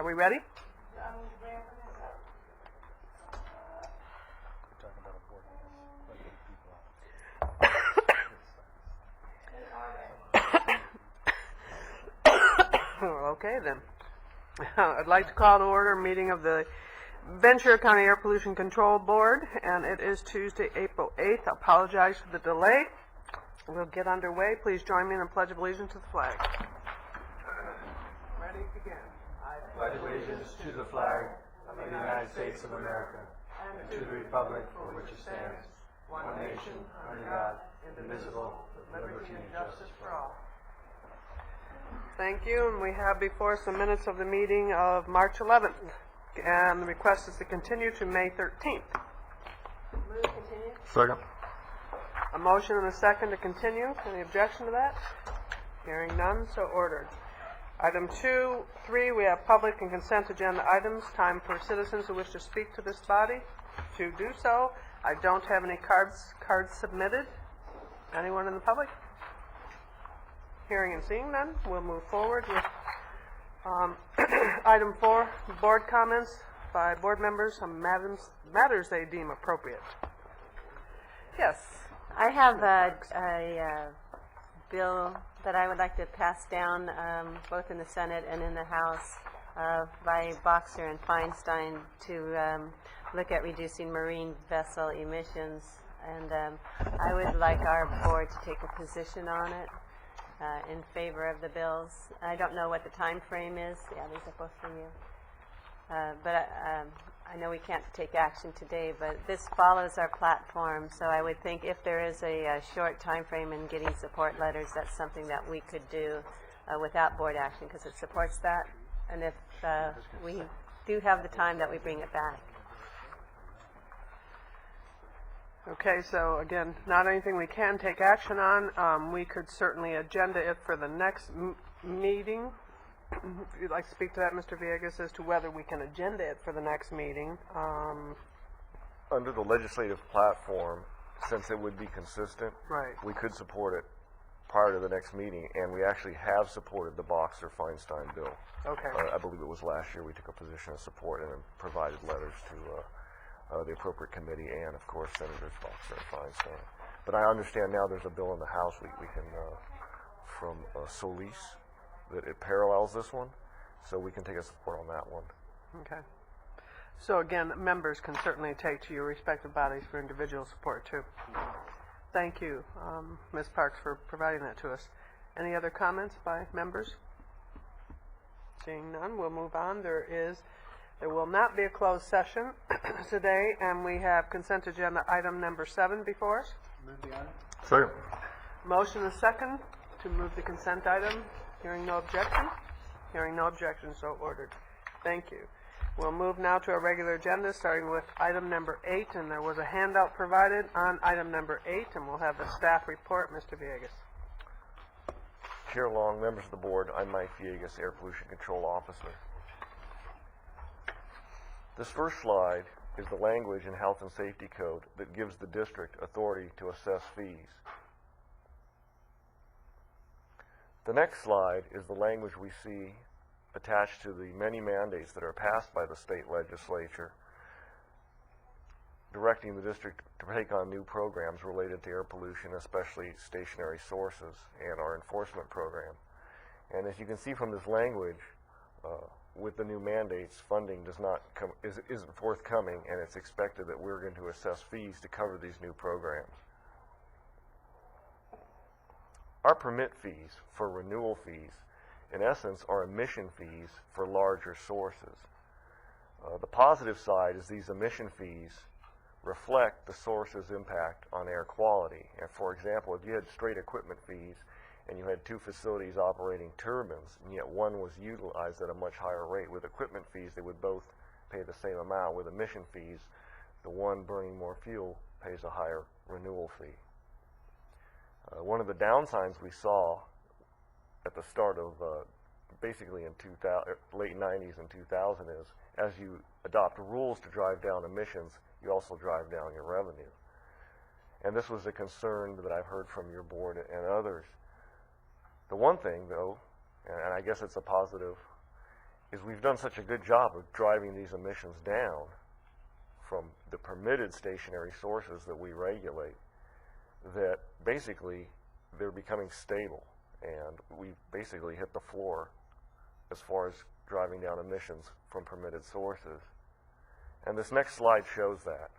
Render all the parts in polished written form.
Are we ready? Okay then. I'd like to call to order a meeting of the Ventura County Air Pollution Control Board, and it is Tuesday, April 8th. I apologize for the delay. We'll get underway. Please join me in the Pledge of Allegiance to the flag. Ready, begin. I pledge allegiance to the flag of the United States of America and to the republic for which it stands, one nation, under God, indivisible, with liberty and justice for all. Thank you, and we have before us the minutes of the meeting of March 11th, and the request is to continue to May 13th. Move to continue. Second. A motion and a second to continue. Any objection to that? Hearing none, so ordered. Item 3, we have public and consent agenda items. Time for citizens who wish to speak to this body to do so. I don't have any cards submitted. Anyone in the public? Hearing and seeing none, we'll move forward with item 4, board comments by board members on matters they deem appropriate. Yes. I have a bill that I would like to pass down both in the Senate and in the House by Boxer and Feinstein to look at reducing marine vessel emissions. And I would like our board to take a position on it in favor of the bills. I don't know what the time frame is. Yeah, these are both from you. But I know we can't take action today, but this follows our platform, so I would think if there is a short time frame in getting support letters, that's something that we could do without board action, because it supports that. And if we do have the time, that we bring it back. Okay, so again, not anything we can take action on. We could certainly agenda it for the next meeting. If you'd like to speak to that, Mr. Villegas, as to whether we can agenda it for the next meeting. Under the legislative platform, since it would be consistent, Right. we could support it prior to the next meeting, and we actually have supported the Boxer-Feinstein bill. Okay. I believe it was last year we took a position of support and provided letters to the appropriate committee and, of course, Senators Boxer and Feinstein. But I understand now there's a bill in the House we can from Solis, that it parallels this one, so we can take a support on that one. Okay. So again, members can certainly take to your respective bodies for individual support too. Thank you, Ms. Parks, for providing that to us. Any other comments by members? Seeing none, we'll move on. There will not be a closed session today, and we have consent agenda item number 7 before us. Move the item. Second. Motion and second to move the consent item. Hearing no objection? Hearing no objection, so ordered. Thank you. We'll move now to our regular agenda, starting with item number 8, and there was a handout provided on item number 8, and we'll have the staff report. Mr. Villegas. Chair Long, members of the board, I'm Mike Villegas, Air Pollution Control Officer. This first slide is the language in Health and Safety Code that gives the district authority to assess fees. The next slide is the language we see attached to the many mandates that are passed by the state legislature, directing the district to take on new programs related to air pollution, especially stationary sources, and our enforcement program. And as you can see from this language, with the new mandates, funding isn't forthcoming, and it's expected that we're going to assess fees to cover these new programs. Our permit fees for renewal fees, in essence, are emission fees for larger sources. The positive side is these emission fees reflect the source's impact on air quality. And for example, if you had straight equipment fees and you had 2 facilities operating turbines, and yet one was utilized at a much higher rate, with equipment fees, they would both pay the same amount. With emission fees, the one burning more fuel pays a higher renewal fee. One of the downsides we saw at the start of basically in late 90s and 2000 is, as you adopt rules to drive down emissions, you also drive down your revenue. And this was a concern that I've heard from your board and others. The one thing, though, and I guess it's a positive, is we've done such a good job of driving these emissions down from the permitted stationary sources that we regulate that basically they're becoming stable, and we've basically hit the floor as far as driving down emissions from permitted sources. And this next slide shows that.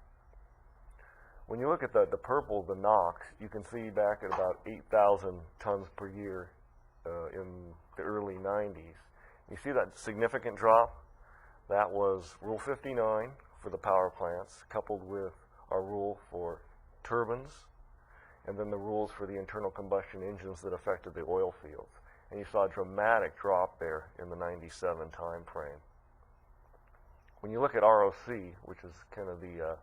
When you look at the purple, the NOx, you can see back at about 8,000 tons per year in the early 90s. You see that significant drop? That was Rule 59 for the power plants, coupled with our rule for turbines, and then the rules for the internal combustion engines that affected the oil fields. And you saw a dramatic drop there in the 97 time frame. When you look at ROC, which is kind of the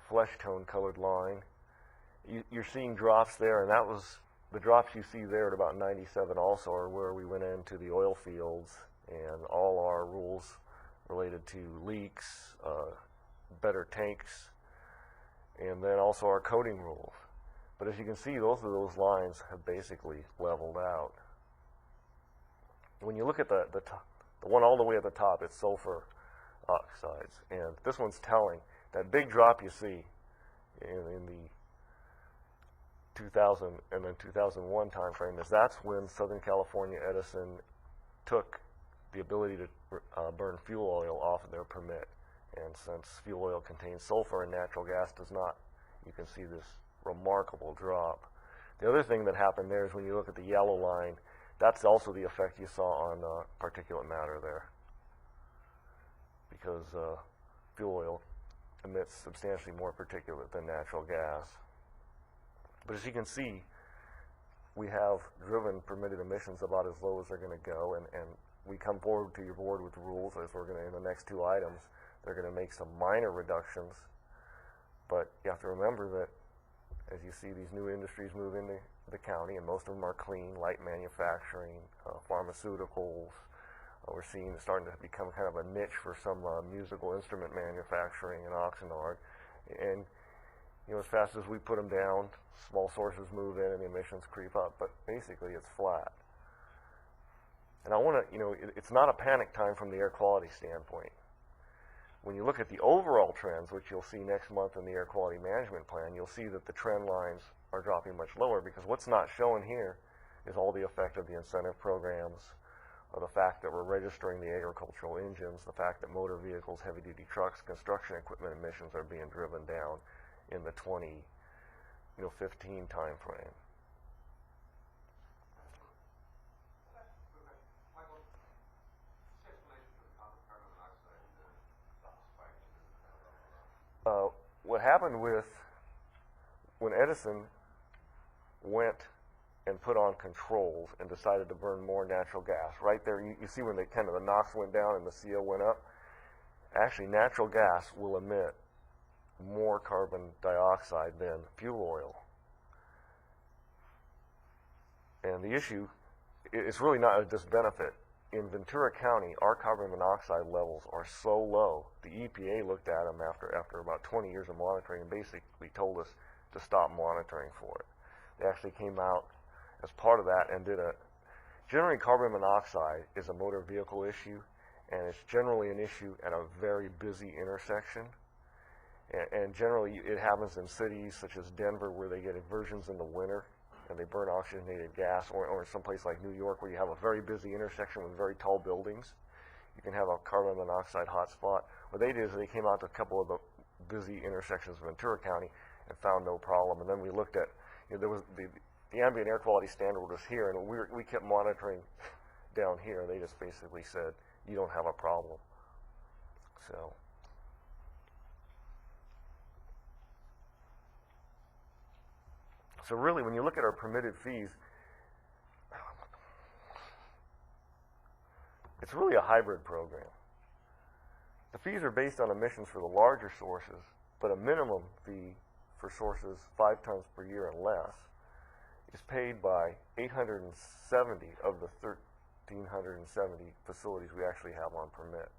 flesh tone colored line, you're seeing drops there, and that was the drops you see there at about 97 also are where we went into the oil fields and all our rules related to leaks, better tanks, and then also our coating rules. But as you can see, both of those lines have basically leveled out. When you look at the one all the way at the top, it's sulfur oxides, and this one's telling. That big drop you see in the 2000 and then 2001 time frame that's when Southern California Edison took the ability to burn fuel oil off of their permit. And since fuel oil contains sulfur and natural gas does not, you can see this remarkable drop. The other thing that happened there is when you look at the yellow line, that's also the effect you saw on particulate matter there, because fuel oil emits substantially more particulate than natural gas. But as you can see, we have driven permitted emissions about as low as they're going to go, and we come forward to your board with rules, as we're going to in the next two items. They're going to make some minor reductions, but you have to remember that as you see these new industries move into the county, and most of them are clean, light manufacturing, pharmaceuticals. We're seeing it's starting to become kind of a niche for some musical instrument manufacturing in Oxnard. And you know, as fast as we put them down, small sources move in and the emissions creep up, but basically it's flat. And I want to, you know, it's not a panic time from the air quality standpoint. When you look at the overall trends, which you'll see next month in the Air Quality Management Plan, you'll see that the trend lines are dropping much lower, because what's not shown here is all the effect of the incentive programs, or the fact that we're registering the agricultural engines, the fact that motor vehicles, heavy-duty trucks, construction equipment emissions are being driven down in the 2015 time frame. What happened with when Edison went and put on controls and decided to burn more natural gas, right there you see when the NOx went down and the CO went up. Actually, natural gas will emit more carbon dioxide than fuel oil. And the issue, it's really not a disbenefit. In Ventura County, our carbon monoxide levels are so low, the EPA looked at them after about 20 years of monitoring and basically told us to stop monitoring for it. They actually came out as part of that and generating carbon monoxide is a motor vehicle issue, and it's generally an issue at a very busy intersection. And generally it happens in cities such as Denver, where they get inversions in the winter and they burn oxygenated gas, or someplace like New York, where you have a very busy intersection with very tall buildings. You can have a carbon monoxide hotspot. What they did is they came out to a couple of the busy intersections of Ventura County and found no problem. And then we looked at, there was the ambient air quality standard was here, and we kept monitoring down here. They just basically said, you don't have a problem. So really, when you look at our permitted fees, it's really a hybrid program. The fees are based on emissions for the larger sources, but a minimum fee for sources 5 tons per year and less is paid by 870 of the 1,370 facilities we actually have on permit.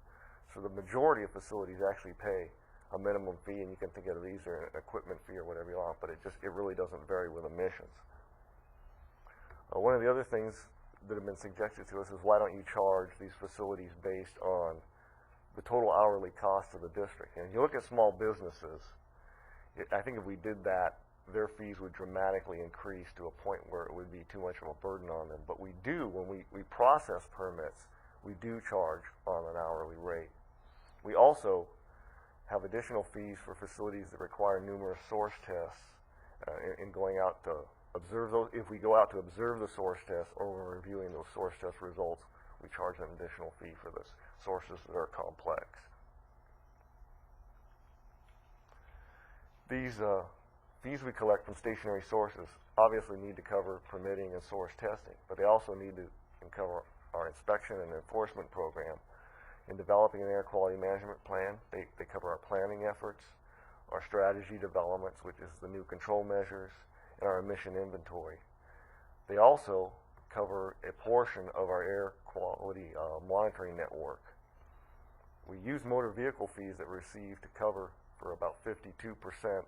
So the majority of facilities actually pay a minimum fee, and you can think of these as an equipment fee or whatever you want, but it really doesn't vary with emissions. One of the other things that have been suggested to us is, why don't you charge these facilities based on the total hourly cost of the district? And if you look at small businesses, I think if we did that, their fees would dramatically increase to a point where it would be too much of a burden on them. But we do, when we process permits, we do charge on an hourly rate. We also have additional fees for facilities that require numerous source tests in going out to observe those. If we go out to observe the source tests or we're reviewing those source test results, we charge an additional fee for the sources that are complex. These fees we collect from stationary sources obviously need to cover permitting and source testing, but they also need to cover our inspection and enforcement program. In developing an air quality management plan, they cover our planning efforts, our strategy developments, which is the new control measures, and our emission inventory. They also cover a portion of our air quality monitoring network. We use motor vehicle fees that we receive to cover for about 52%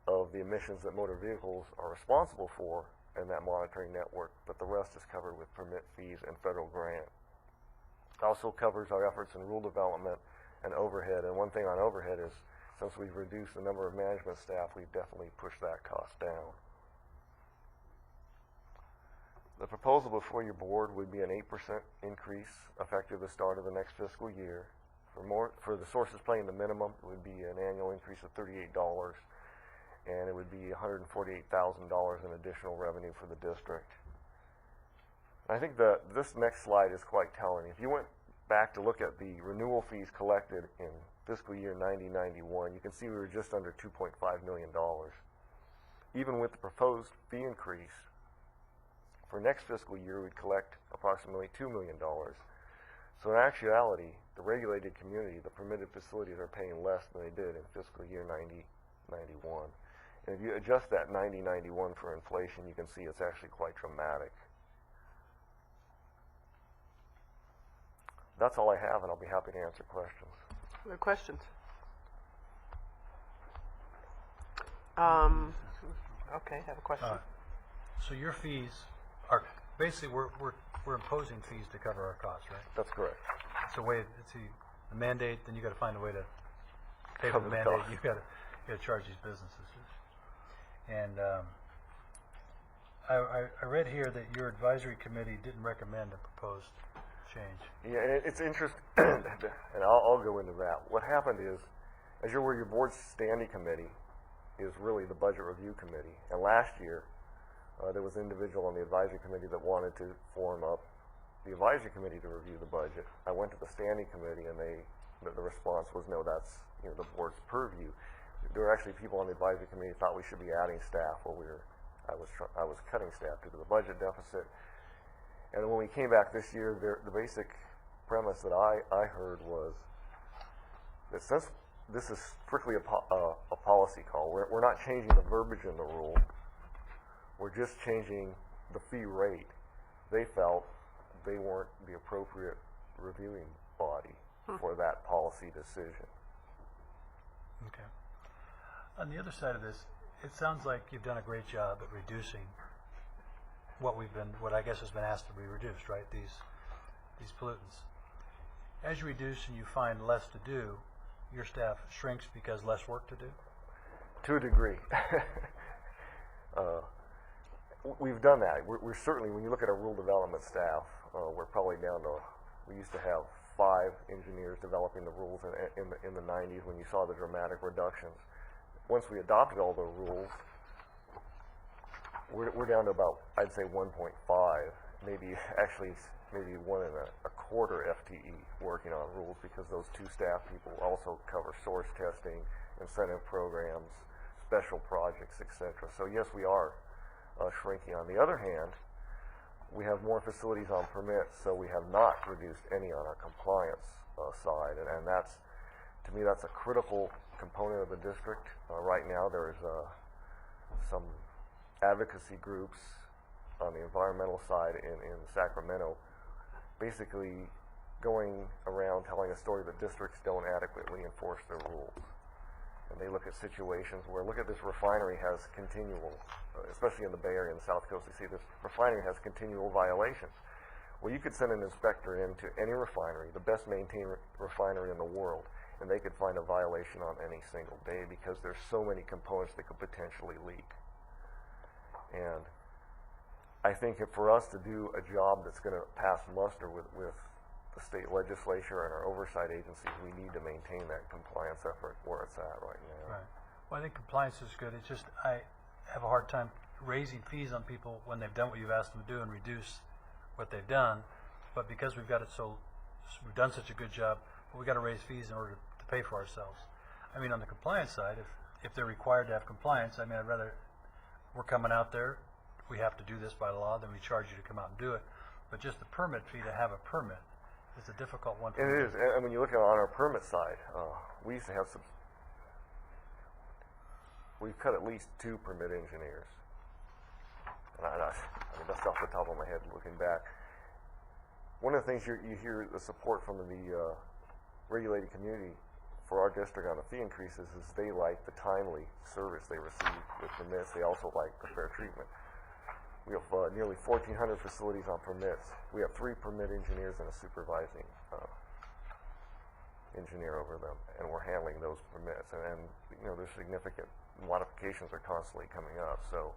of the emissions that motor vehicles are responsible for in that monitoring network, but the rest is covered with permit fees and federal grant. It also covers our efforts in rule development and overhead, and one thing on overhead is, since we've reduced the number of management staff, we've definitely pushed that cost down. The proposal before your board would be an 8% increase effective the start of the next fiscal year. For the sources paying the minimum, it would be an annual increase of $38, and it would be $148,000 in additional revenue for the district. I think this next slide is quite telling. If you went back to look at the renewal fees collected in fiscal year 90-91, you can see we were just under $2.5 million. Even with the proposed fee increase, for next fiscal year, we'd collect approximately $2 million. So in actuality, the regulated community, the permitted facilities, are paying less than they did in fiscal year 90-91. And if you adjust that 90-91 for inflation, you can see it's actually quite dramatic. That's all I have, and I'll be happy to answer questions. Other questions? Okay, I have a question. So your fees are basically we're imposing fees to cover our costs, right? That's correct. It's a way. It's a mandate. Then you got to find a way to pay for Cover the the mandate. cost. You got to charge these businesses. And I read here that your advisory committee didn't recommend a proposed change. Yeah, and it's interesting, and I'll go into that. What happened is, as you're aware, your board's standing committee is really the budget review committee. And last year, there was an individual on the advisory committee that wanted to form up the advisory committee to review the budget. I went to the standing committee, and the response was, no, that's the board's purview. There were actually people on the advisory committee who thought we should be adding staff while I was cutting staff due to the budget deficit. And when we came back this year, the basic premise that I heard was that since this is strictly a policy call, we're not changing the verbiage in the rule, we're just changing the fee rate. They felt they weren't the appropriate reviewing body for that policy decision. Okay. On the other side of this, it sounds like you've done a great job at reducing what I guess has been asked to be reduced, right? These pollutants. As you reduce and you find less to do, your staff shrinks because less work to do? To a degree. We've done that. We're certainly, when you look at our rule development staff, we're probably down to, we used to have 5 engineers developing the rules in the 90s when you saw the dramatic reductions. Once we adopted all the rules, we're down to about, I'd say 1.5, maybe 1.25 FTE working on rules, because those 2 staff people also cover source testing, incentive programs, special projects, etc. So yes, we are shrinking. On the other hand, we have more facilities on permits, so we have not reduced any on our compliance side, and that's, to me, that's a critical component of the district. Right now, there's some advocacy groups on the environmental side in Sacramento, basically going around telling a story that districts don't adequately enforce their rules. And they look at situations where, look at this refinery has continual, especially in the Bay Area and the South Coast, they see this refinery has continual violations. Well, you could send an inspector into any refinery, the best maintained refinery in the world, and they could find a violation on any single day because there's so many components that could potentially leak. And I think that for us to do a job that's going to pass muster with the state legislature and our oversight agencies, we need to maintain that compliance effort where it's at right now. Right. Well, I think compliance is good. It's just I have a hard time raising fees on people when they've done what you've asked them to do and reduce what they've done. But because we've we've done such a good job, but we've got to raise fees in order to pay for ourselves. I mean, on the compliance side, if they're required to have compliance, I mean, I'd rather, we're coming out there, we have to do this by law, then we charge you to come out and do it. But just the permit fee to have a permit is a difficult one. And it is. And when you look at on our permit side, we used to have we've cut at least 2 permit engineers. And I mean, that's off the top of my head looking back. One of the things you hear the support from the regulated community for our district on the fee increases is they like the timely service they receive with permits. They also like the fair treatment. We have nearly 1,400 facilities on permits. We have 3 permit engineers and a supervising engineer over them, and we're handling those permits. And you know, there's significant modifications are constantly coming up. So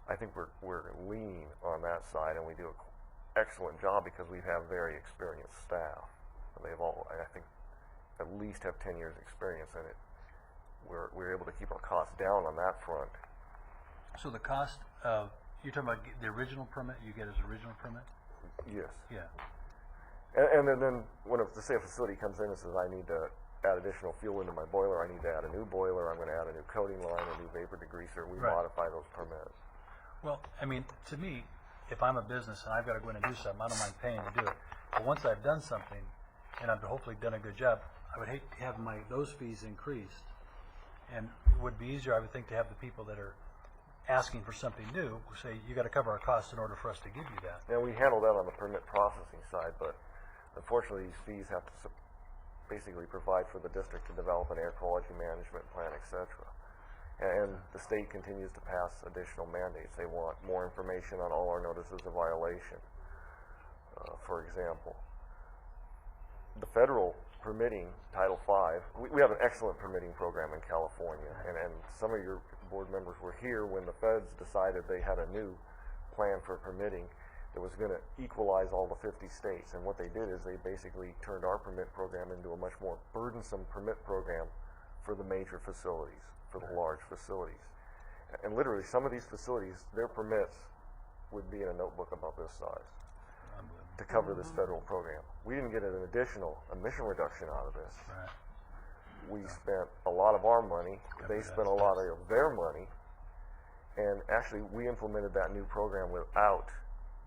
I think we're lean on that side, and we do an excellent job because we have very experienced staff. They've all, I think, at least have 10 years experience in it. We're able to keep our costs down on that front. So the cost of, you're talking about the original permit you get as original permit? Yes. Yeah. And then when say a facility comes in and says, I need to add additional fuel into my boiler, I need to add a new boiler, I'm going to add a new coating line, a new vapor degreaser, we Right. modify those permits. Well, I mean, to me, if I'm a business and I've got to go in and do something, I don't mind paying to do it. But once I've done something, and I've hopefully done a good job, I would hate to have those fees increased. And it would be easier, I would think, to have the people that are asking for something new say, you got to cover our costs in order for us to give you that. Now, we handle that on the permit processing side, but unfortunately, these fees have to basically provide for the district to develop an air quality management plan, et cetera. And the state continues to pass additional mandates. They want more information on all our notices of violation. For example, the federal permitting, Title V, we have an excellent permitting program in California, and some of your board members were here when the feds decided they had a new plan for permitting that was going to equalize all the 50 states. And what they did is they basically turned our permit program into a much more burdensome permit program for the major facilities, for the large facilities. And literally, some of these facilities, their permits would be in a notebook about this size to cover this federal program. We didn't get an additional emission reduction out of this. Right. We spent a lot of our money, they spent a lot of their money, and actually we implemented that new program without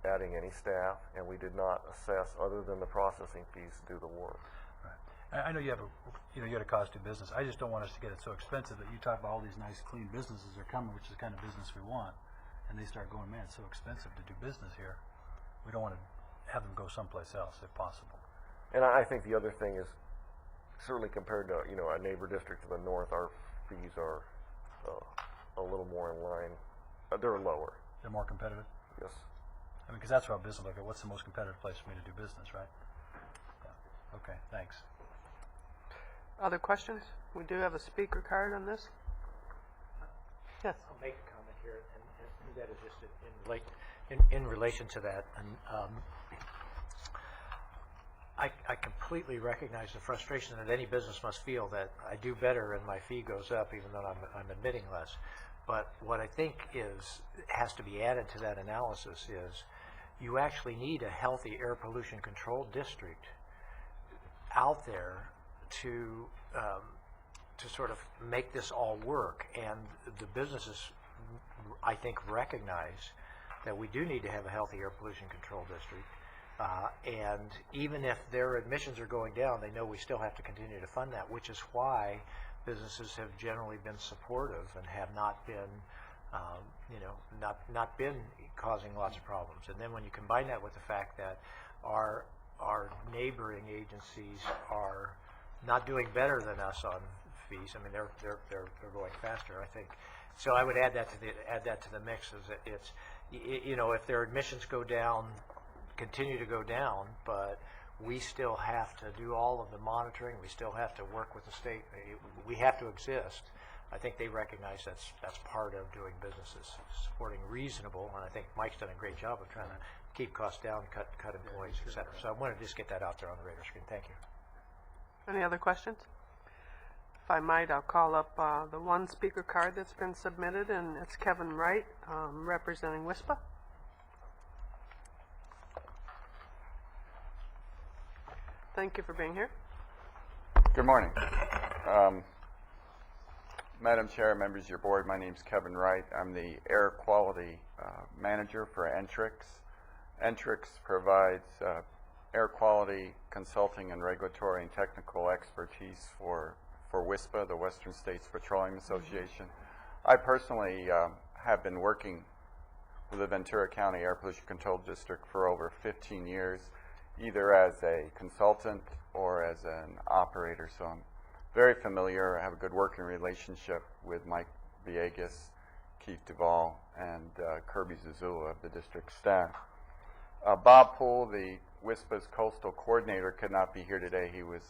adding any staff, and we did not assess other than the processing fees to do the work. Right. I know you have you got a cost to business. I just don't want us to get it so expensive that you talk about all these nice, clean businesses are coming, which is the kind of business we want, and they start going, man, it's so expensive to do business here. We don't want to have them go someplace else if possible. And I think the other thing is, certainly compared to a neighbor district to the north, our fees are a little more in line. They're lower. They're more competitive? Yes. I mean, because that's what business look at. What's the most competitive place for me to do business, right? Yeah. Okay, thanks. Other questions? We do have a speaker card on this. Yes. I'll make a comment here, and that is just in relation to that. And I completely recognize the frustration that any business must feel that I do better and my fee goes up, even though I'm admitting less. But what I think has to be added to that analysis is you actually need a healthy air pollution control district out there to sort of make this all work. And the businesses, I think, recognize that we do need to have a healthy air pollution control district. And even if their admissions are going down, they know we still have to continue to fund that, which is why businesses have generally been supportive and have not been, not been causing lots of problems. And then when you combine that with the fact that our neighboring agencies are not doing better than us on fees, I mean they're going faster, I think. So I would add that to the mix. Is that it's, if their admissions go down continue to go down, but we still have to do all of the monitoring. We still have to work with the state. We have to exist. I think they recognize that's part of doing business, is supporting reasonable, and I think Mike's done a great job of trying to keep costs down, cut employees, et cetera. So I wanted to just get that out there on the radar screen. Thank you. Any other questions? If I might, I'll call up the one speaker card that's been submitted, and it's Kevin Wright, representing WISPA. Thank you for being here. Good morning. Madam Chair, members of your board, my name is Kevin Wright. I'm the Air Quality Manager for Entrix. Entrix provides air quality consulting and regulatory and technical expertise for WISPA, the Western States Petroleum Association. I personally have been working with the Ventura County Air Pollution Control District for over 15 years, either as a consultant or as an operator. So I'm very familiar. I have a good working relationship with Mike Villegas, Keith Duvall, and Kirby Zazula of the district staff. Bob Poole, the WISPA's coastal coordinator, could not be here today. He was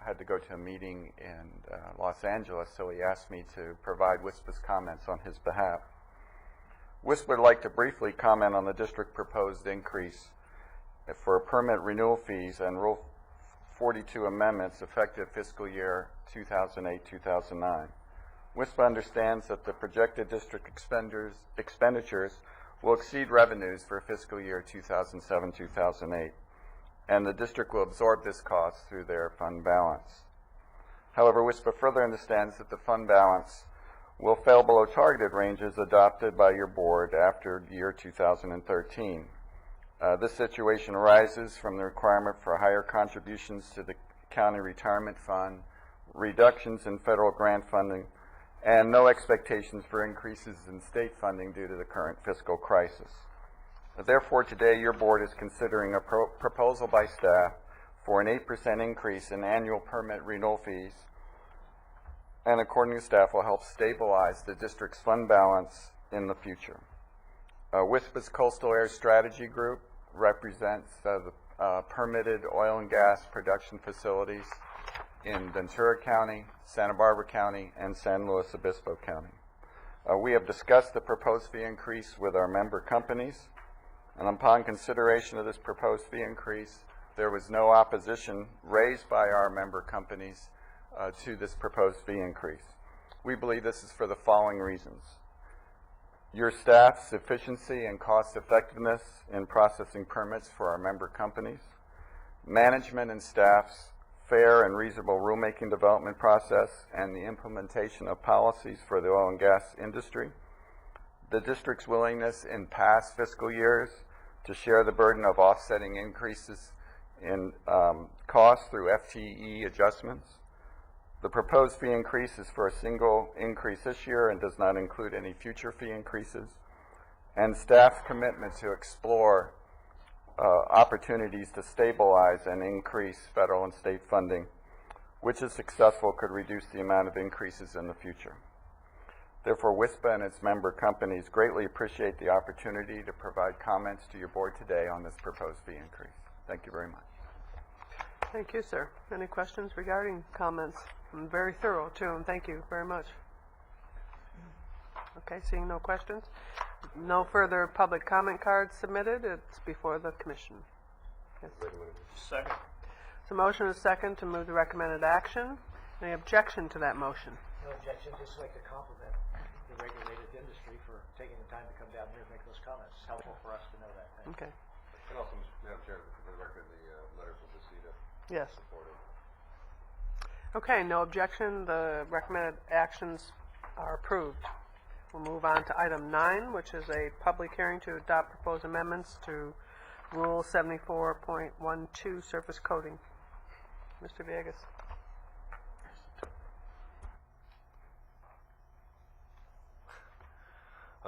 had to go to a meeting in Los Angeles, so he asked me to provide WISPA's comments on his behalf. WISPA would like to briefly comment on the district proposed increase for permit renewal fees and Rule 42 amendments effective fiscal year 2008-2009. WISPA understands that the projected district expenditures will exceed revenues for fiscal year 2007-2008, and the district will absorb this cost through their fund balance. However, WISPA further understands that the fund balance will fail below targeted ranges adopted by your board after year 2013. This situation arises from the requirement for higher contributions to the county retirement fund, reductions in federal grant funding, and no expectations for increases in state funding due to the current fiscal crisis. Therefore, today your board is considering a proposal by staff for an 8% increase in annual permit renewal fees, and according to staff will help stabilize the district's fund balance in the future. WISPA's Coastal Air Strategy Group represents the permitted oil and gas production facilities in Ventura County, Santa Barbara County, and San Luis Obispo County. We have discussed the proposed fee increase with our member companies, and upon consideration of this proposed fee increase, there was no opposition raised by our member companies to this proposed fee increase. We believe this is for the following reasons: your staff's efficiency and cost effectiveness in processing permits for our member companies, management and staff's fair and reasonable rulemaking development process, and the implementation of policies for the oil and gas industry, the district's willingness in past fiscal years to share the burden of offsetting increases in costs through FTE adjustments. The proposed fee increase is for a single increase this year and does not include any future fee increases, and staff's commitment to explore opportunities to stabilize and increase federal and state funding, which if successful could reduce the amount of increases in the future. Therefore, WISPA and its member companies greatly appreciate the opportunity to provide comments to your board today on this proposed fee increase. Thank you very much. Thank you, sir. Any questions regarding comments? Very thorough, too, and thank you very much. Okay, seeing no questions. No further public comment cards submitted. It's before the commission. Yes. Second. So motion is second to move the recommended action. Any objection to that motion? No objection. Just like to compliment the regulated industry for taking the time to come down here and make those comments. It's helpful for us to know that. Thank you. Okay. And also, Madam Chair, for the record, the letter from the CETA Yes. supported. Okay, no objection. The recommended actions are approved. We'll move on to item 9, which is a public hearing to adopt proposed amendments to Rule 74.12 surface coating. Mr. Villegas.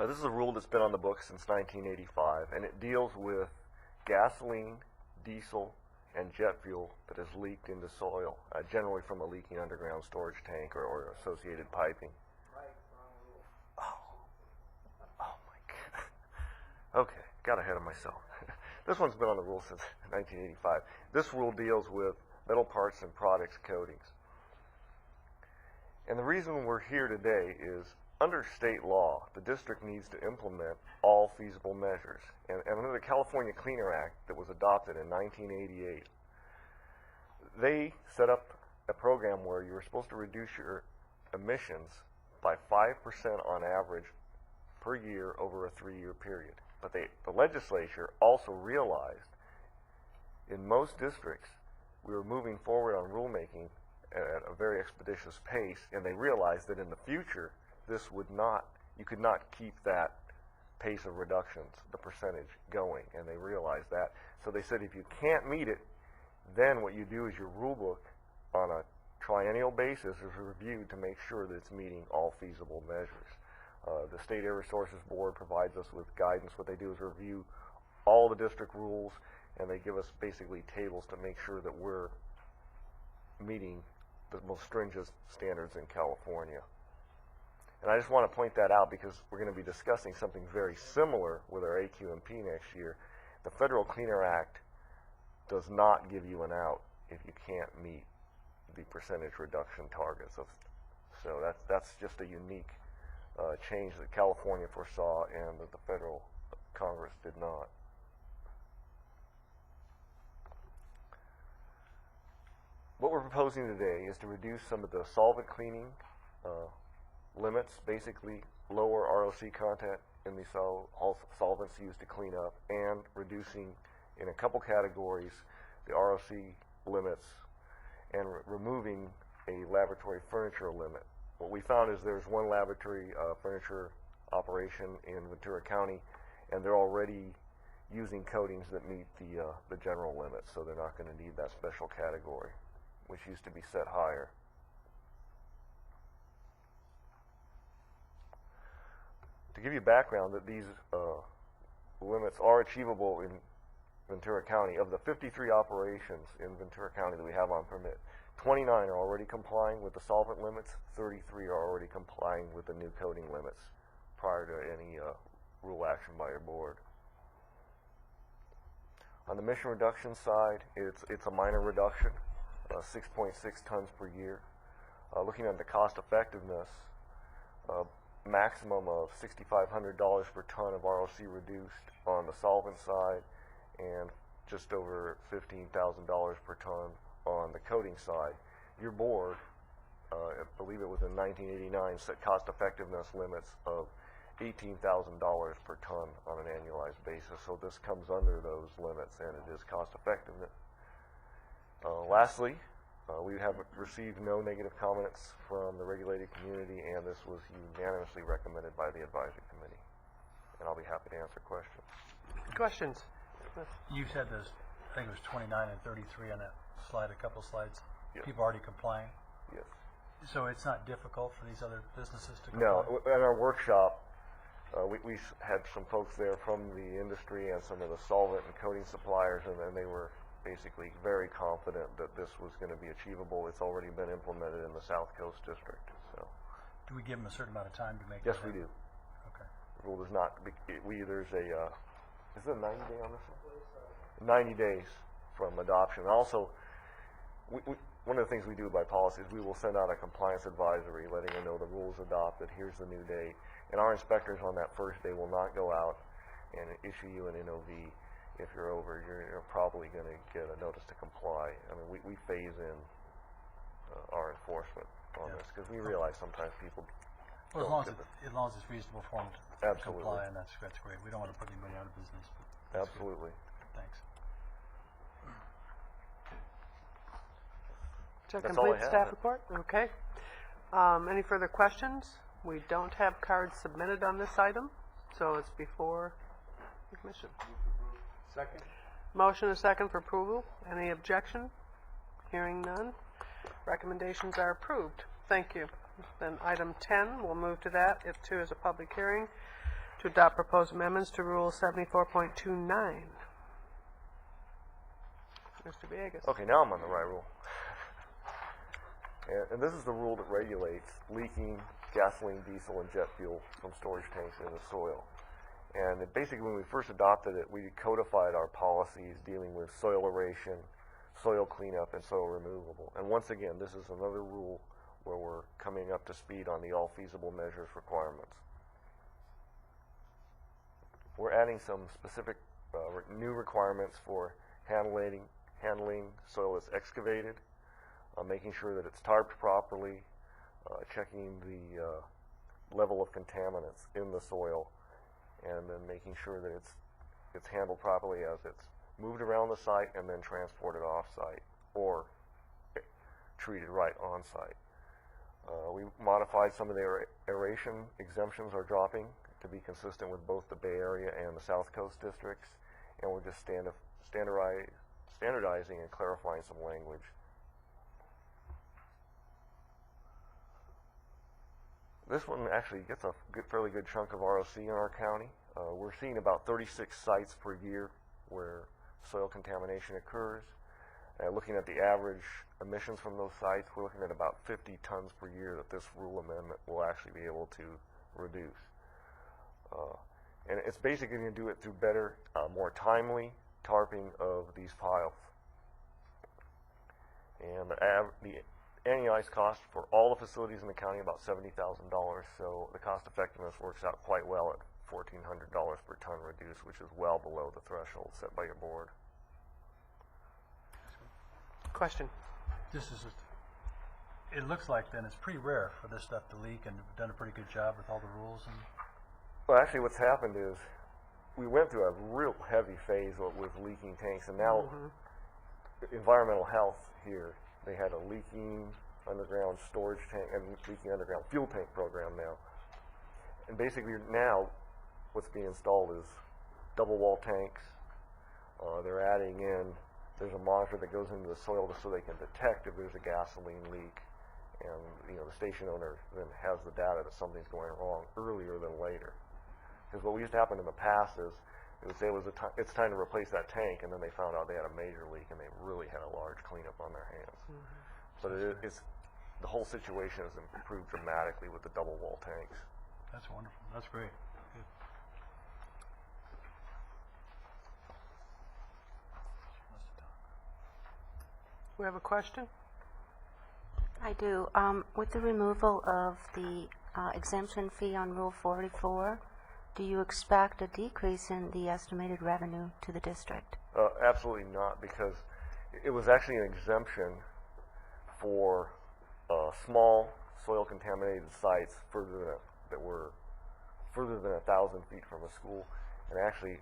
This is a rule that's been on the books since 1985, and it deals with gasoline, diesel, and jet fuel that has leaked into soil, generally from a leaking underground storage tank or associated piping. Oh my God. Okay, got ahead of myself. This one's been on the rule since 1985. This rule deals with metal parts and products coatings. And the reason we're here today is under state law, the district needs to implement all feasible measures. And under the California Cleaner Act that was adopted in 1988, they set up a program where you were supposed to reduce your emissions by 5% on average per year over a 3-year period. But the legislature also realized in most districts we were moving forward on rulemaking at a very expeditious pace, and they realized that in the future this would not, you could not keep that pace of reductions, the percentage going, and they realized that. So they said if you can't meet it, then what you do is your rule book on a triennial basis is reviewed to make sure that it's meeting all feasible measures. The State Air Resources Board provides us with guidance. What they do is review all the district rules, and they give us basically tables to make sure that we're meeting the most stringent standards in California. And I just want to point that out because we're going to be discussing something very similar with our AQMP next year. The Federal Cleaner Act does not give you an out if you can't meet the percentage reduction targets. So that's just a unique change that California foresaw and that the federal Congress did not. What we're proposing today is to reduce some of the solvent cleaning limits, basically lower ROC content in the solvents used to clean up, and reducing in a couple categories the ROC limits and removing a laboratory furniture limit. What we found is there's one laboratory furniture operation in Ventura County, and they're already using coatings that meet the general limits, so they're not going to need that special category, which used to be set higher. To give you background that these limits are achievable in Ventura County, of the 53 operations in Ventura County that we have on permit, 29 are already complying with the solvent limits, 33 are already complying with the new coating limits prior to any rule action by your board. On the emission reduction side, it's a minor reduction, 6.6 tons per year. Looking at the cost effectiveness, maximum of $6,500 per ton of ROC reduced on the solvent side, and just over $15,000 per ton on the coating side. Your board, I believe it was in 1989, set cost effectiveness limits of $18,000 per ton on an annualized basis. So this comes under those limits, and it is cost effectiveness. Lastly, we have received no negative comments from the regulated community, and this was unanimously recommended by the advisory committee. And I'll be happy to answer questions. Questions? You said there's, I think it was 29 and 33 on that slide, a couple slides. Yes. People already complying. Yes. So it's not difficult for these other businesses to comply? No. At our workshop, we had some folks there from the industry and some of the solvent and coating suppliers, and they were basically very confident that this was going to be achievable. It's already been implemented in the South Coast District. So, do we give them a certain amount of time to make yes, that we do. Okay. The rule does not. There's a. Is it a 90-day on this one? 90 days from adoption. Also, one of the things we do by policy is we will send out a compliance advisory, letting you know the rule is adopted. Here's the new date, and our inspectors on that first day will not go out and issue you an NOV. If you're over, you're probably going to get a notice to comply. I mean, we phase in our enforcement on this because we realize sometimes people. Well, as long as it's reasonable for them to Absolutely. comply, and that's great. We don't want to put anybody out of business. But that's Absolutely. good. Thanks. To That's all I complete have. staff report? Okay. Any further questions? We don't have cards submitted on this item, so it's before the commission. Second? Motion is second for approval. Any objection? Hearing none. Recommendations are approved. Thank you. Then item 10, we'll move to that. It too is a public hearing to adopt proposed amendments to Rule 74.29. Mr. Villegas. Okay, now I'm on the right rule. And this is the rule that regulates leaking gasoline, diesel, and jet fuel from storage tanks into soil. And basically, when we first adopted it, we codified our policies dealing with soil aeration, soil cleanup, and soil removable. And once again, this is another rule where we're coming up to speed on the all feasible measures requirements. We're adding some specific new requirements for handling soil that's excavated, making sure that it's tarped properly, checking the level of contaminants in the soil, and then making sure that it's handled properly as it's moved around the site and then transported off-site or treated right on-site. We modified some of the aeration exemptions are dropping to be consistent with both the Bay Area and the South Coast districts, and we're just standardizing and clarifying some language. This one actually gets a fairly good chunk of ROC in our county. We're seeing about 36 sites per year where soil contamination occurs. Looking at the average emissions from those sites, we're looking at about 50 tons per year that this rule amendment will actually be able to reduce. And it's basically going to do it through better, more timely tarping of these piles. And the annualized cost for all the facilities in the county about $70,000, so the cost effectiveness works out quite well at $1,400 per ton reduced, which is well below the threshold set by your board. Question? It looks like then it's pretty rare for this stuff to leak, and we've done a pretty good job with all the rules. And Well, actually what's happened is we went through a real heavy phase with leaking tanks, and now environmental health here, they had a leaking underground storage tank and leaking underground fuel tank program now. And basically now what's being installed is double wall tanks. They're adding in, there's a monitor that goes into the soil so they can detect if there's a gasoline leak. And the station owner then has the data that something's going wrong earlier than later. Because what used to happen in the past is they would say it's time to replace that tank, and then they found out they had a major leak and they really had a large cleanup on their hands. But it's the whole situation has improved dramatically with the double wall tanks. that's wonderful. That's great. Good. We have a question? I do. With the removal of the exemption fee on Rule 44, do you expect a decrease in the estimated revenue to the district? Absolutely not, because it was actually an exemption for small soil contaminated sites that were further than 1,000 feet from a school, and actually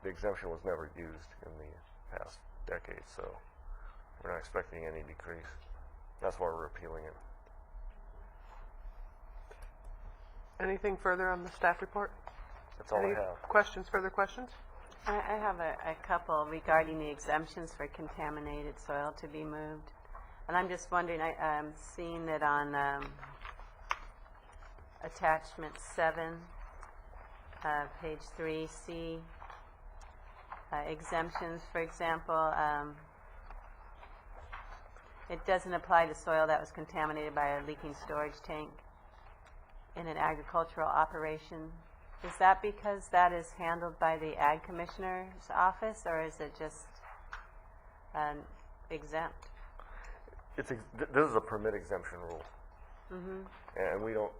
the exemption was never used in the past decade, so we're not expecting any decrease. That's why we're appealing it. Anything further on the staff report? That's all Any I have. questions, further questions? I have a couple regarding the exemptions for contaminated soil to be moved. And I'm just wondering, I'm seeing that on attachment 7, page 3C, exemptions, for example, it doesn't apply to soil that was contaminated by a leaking storage tank in an agricultural operation. Is that because that is handled by the Ag Commissioner's office, or is it just exempt? This is a permit exemption rule, and we don't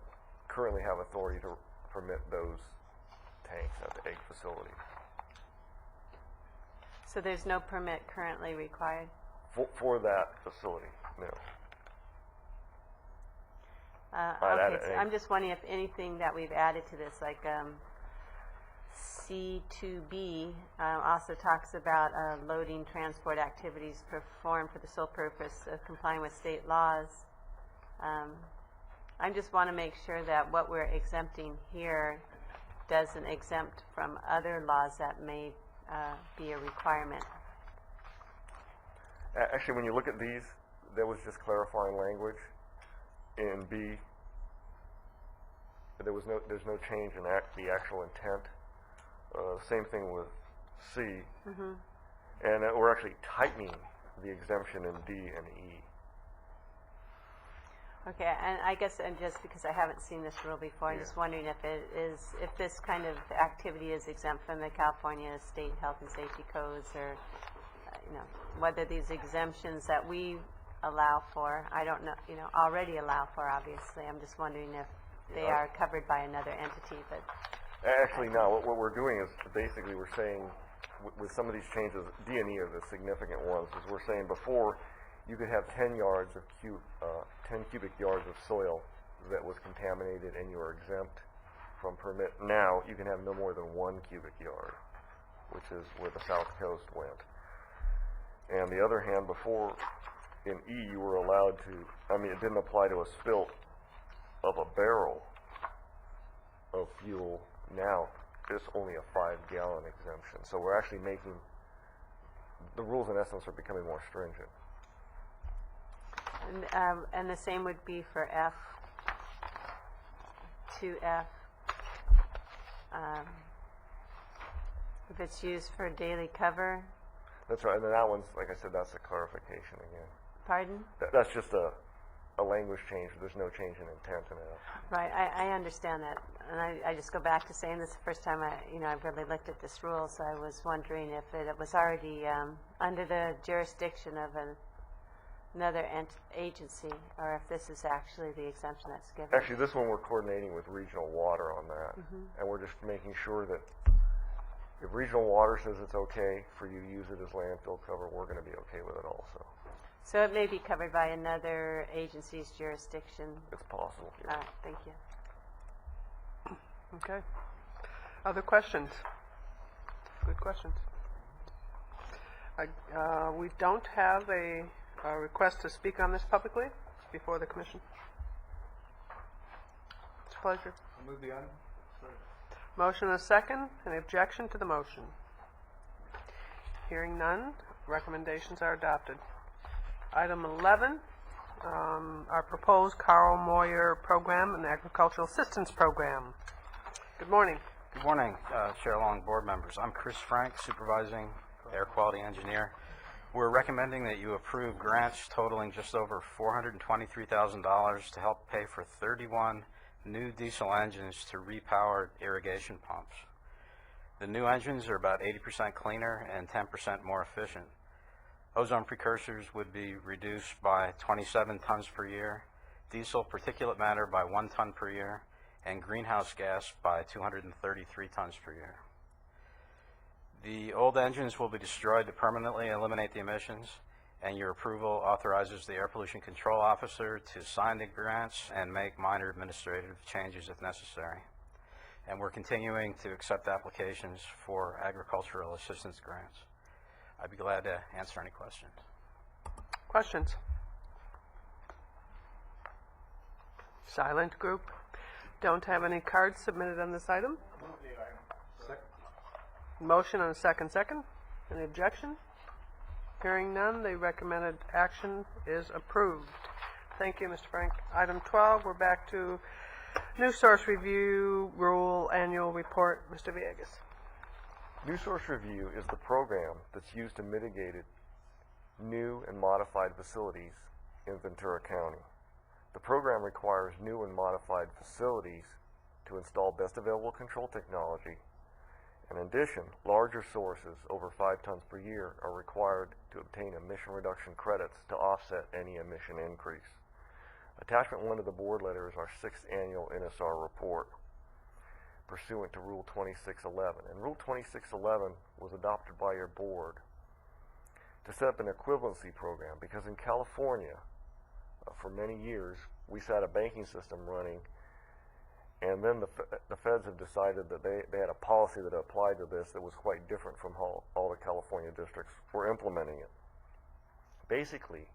currently have authority to permit those tanks at the egg facility. So there's no permit currently required? For that facility, no. Okay, so I'm just wondering if anything that we've added to this, like C2B also talks about loading transport activities performed for the sole purpose of complying with state laws. I just want to make sure that what we're exempting here doesn't exempt from other laws that may be a requirement. Actually, when you look at these, there was just clarifying language. In B, there's no change in the actual intent. Same thing with C. And we're actually tightening the exemption in D and E. Okay, and I guess, and just because I haven't seen this rule before, I'm Yeah. just wondering if if this kind of activity is exempt from the California State Health and Safety Codes, or, whether these exemptions that we allow for, I don't know, already allow for, obviously. I'm just wondering if they are covered by another entity, but, Actually, no. What we're doing is basically we're saying with some of these changes, D&E are the significant ones, is we're saying before you could have 10 cubic yards of soil that was contaminated and you were exempt from permit. Now you can have no more than 1 cubic yard, which is where the South Coast went. And the other hand, before in E you were allowed to, it didn't apply to a spilt of a barrel of fuel. Now it's only a 5-gallon exemption. So we're actually making, the rules in essence are becoming more stringent. and the same would be for F, 2F. If it's used for daily cover, That's right, and then that one's, like I said, that's a clarification again. pardon? That's just a language change. There's no change in intent in it. Right, I understand that, and I just go back to saying this is the first time I've really looked at this rule, so I was wondering if it was already under the jurisdiction of another agency, or if this is actually the exemption that's given. Actually, this one we're coordinating with Regional Water on that, and we're just making sure that if Regional Water says it's okay for you to use it as landfill cover, we're going to be okay with it also. So it may be covered by another agency's jurisdiction. It's possible. All right, thank you. Okay. Other questions? Good questions. We don't have a request to speak on this publicly before the commission. It's a pleasure. I'll move the item. Motion and a second. Any objection to the motion? Hearing none, recommendations are adopted. Item 11, our proposed Carl Moyer Program and Agricultural Assistance Program. Good morning. Good morning, Chair Long, board members. I'm Chris Frank, supervising air quality engineer. We're recommending that you approve grants totaling just over $423,000 to help pay for 31 new diesel engines to repower irrigation pumps. The new engines are about 80% cleaner and 10% more efficient. Ozone precursors would be reduced by 27 tons per year, diesel particulate matter by 1 ton per year, and greenhouse gas by 233 tons per year. The old engines will be destroyed to permanently eliminate the emissions, and your approval authorizes the Air Pollution Control Officer to sign the grants and make minor administrative changes if necessary. And we're continuing to accept applications for agricultural assistance grants. I'd be glad to answer any questions. Questions? Silent group. Don't have any cards submitted on this item. Motion and a second. Any objection? Hearing none, the recommended action is approved. Thank you, Mr. Frank. Item 12, we're back to New Source Review Rule Annual Report. Mr. Villegas. New Source Review is the program that's used to mitigate new and modified facilities in Ventura County. The program requires new and modified facilities to install best available control technology. In addition, larger sources over 5 tons per year are required to obtain emission reduction credits to offset any emission increase. Attachment 1 of the board letter is our 6th annual NSR report pursuant to Rule 2611. And Rule 2611 was adopted by your board to set up an equivalency program because in California, for many years, we had a banking system running, and then the feds have decided that they had a policy that applied to this that was quite different from how all the California districts were implementing it. Basically,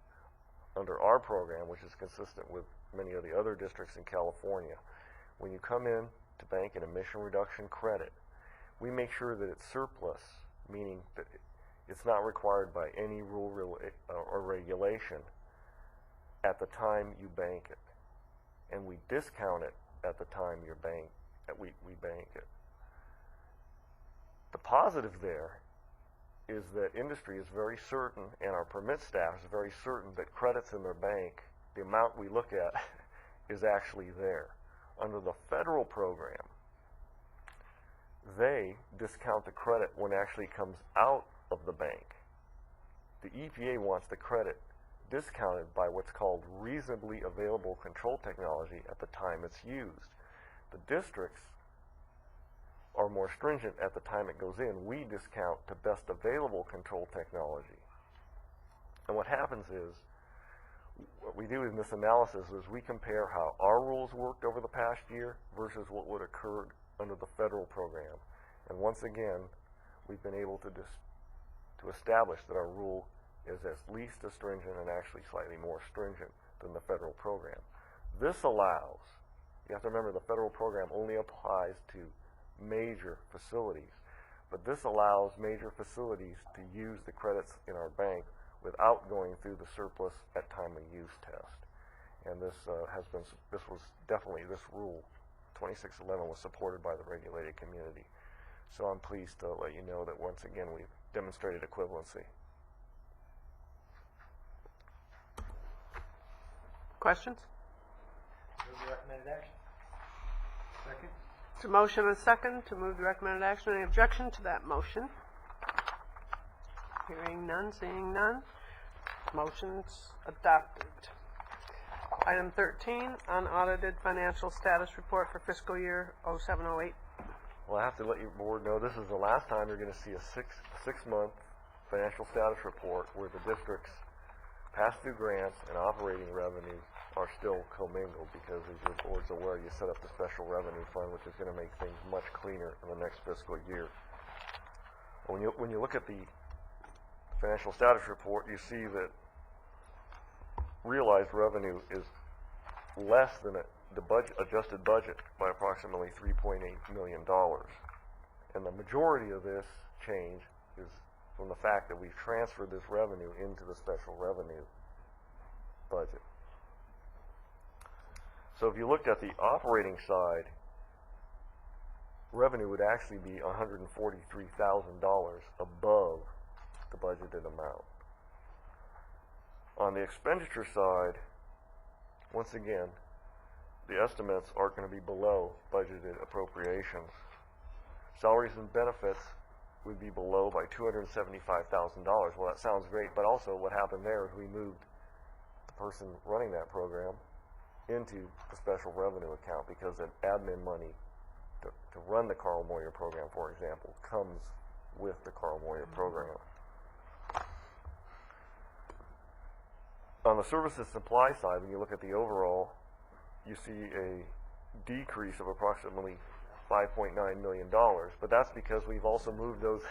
under our program, which is consistent with many of the other districts in California, when you come in to bank an emission reduction credit, we make sure that it's surplus, meaning that it's not required by any rule or regulation at the time you bank it, and we discount it at the time we bank it. The positive there is that industry is very certain, and our permit staff is very certain that credits in their bank, the amount we look at, is actually there. Under the federal program, they discount the credit when it actually comes out of the bank. The EPA wants the credit discounted by what's called reasonably available control technology at the time it's used. The districts are more stringent at the time it goes in. We discount to best available control technology. And what happens is, what we do in this analysis is we compare how our rules worked over the past year versus what would occur under the federal program. And once again, we've been able to establish that our rule is at least as stringent and actually slightly more stringent than the federal program. This allows, you have to remember the federal program only applies to major facilities, but this allows major facilities to use the credits in our bank without going through the surplus at time of use test. And this rule 2611 was supported by the regulated community. So I'm pleased to let you know that once again we've demonstrated equivalency. Questions? Move the recommended action. Second. It's a motion and a second to move the recommended action. Any objection to that motion? Hearing none, seeing none. Motion's adopted. Item 13, unaudited financial status report for fiscal year 0708. Well, I have to let your board know this is the last time you're going to see a six-month financial status report where the district's pass-through grants and operating revenue are still commingled, because as your board's aware, you set up the special revenue fund, which is going to make things much cleaner in the next fiscal year. When you look at the financial status report, you see that realized revenue is less than the adjusted budget by approximately $3.8 million. And the majority of this change is from the fact that we've transferred this revenue into the special revenue budget. So if you looked at the operating side, revenue would actually be $143,000 above the budgeted amount. On the expenditure side, once again, the estimates are going to be below budgeted appropriations. Salaries and benefits would be below by $275,000. Well, that sounds great, but also what happened there is we moved the person running that program into the special revenue account, because that admin money to run the Carl Moyer program, for example, comes with the Carl Moyer program. On the services supply side, when you look at the overall, you see a decrease of approximately $5.9 million, but that's because we've also moved those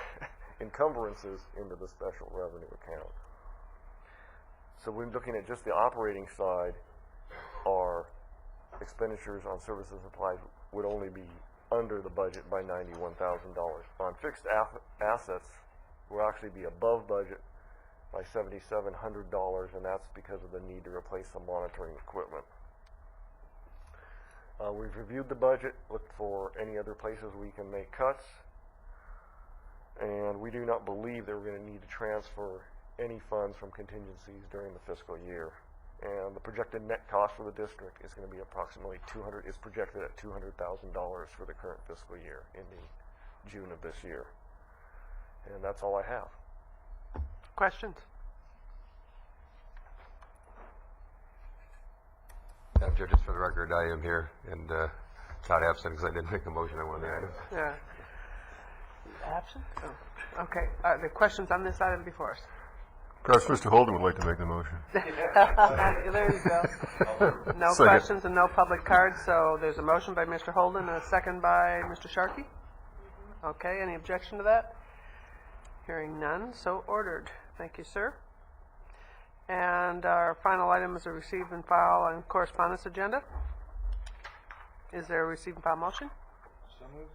encumbrances into the special revenue account. So when looking at just the operating side, our expenditures on services and supplies would only be under the budget by $91,000. On fixed assets, we'll actually be above budget by $7,700, and that's because of the need to replace some monitoring equipment. We've reviewed the budget, looked for any other places we can make cuts, and we do not believe that we're going to need to transfer any funds from contingencies during the fiscal year. And the projected net cost for the district is going to be approximately is projected at $200,000 for the current fiscal year, ending June of this year. And that's all I have. Questions? Madam Chair, just for the record, I am here and not absent because I didn't make a motion on one of the items. Yeah. Absent? Oh. Okay. The questions on this item before us. Perhaps Mr. Holden would like to make the motion. There you go. No Second. questions and no public cards, so there's a motion by Mr. Holden and a second by Mr. Sharkey. Okay, any objection to that? Hearing none, so ordered. Thank you, sir. And our final item is a receive and file on correspondence agenda. Is there a receive and file motion? So moved.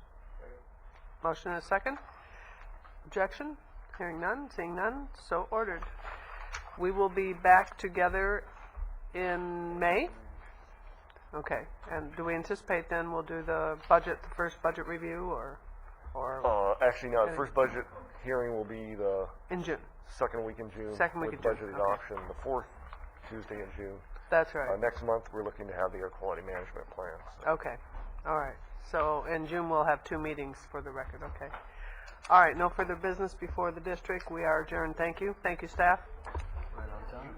Motion and a second. Objection? Hearing none, seeing none, so ordered. We will be back together in May. Okay, and do we anticipate then we'll do the first budget review, or Actually, no, the first budget hearing will be the in June? second week in June. Second week with in June, budget okay. adoption, the fourth Tuesday in June. That's right. Next month, we're looking to have the air quality management plan. So. Okay, all right. So in June, we'll have 2 meetings for the record, okay. All right, no further business before the district. We are adjourned. Thank you. Thank you, staff. Right on time.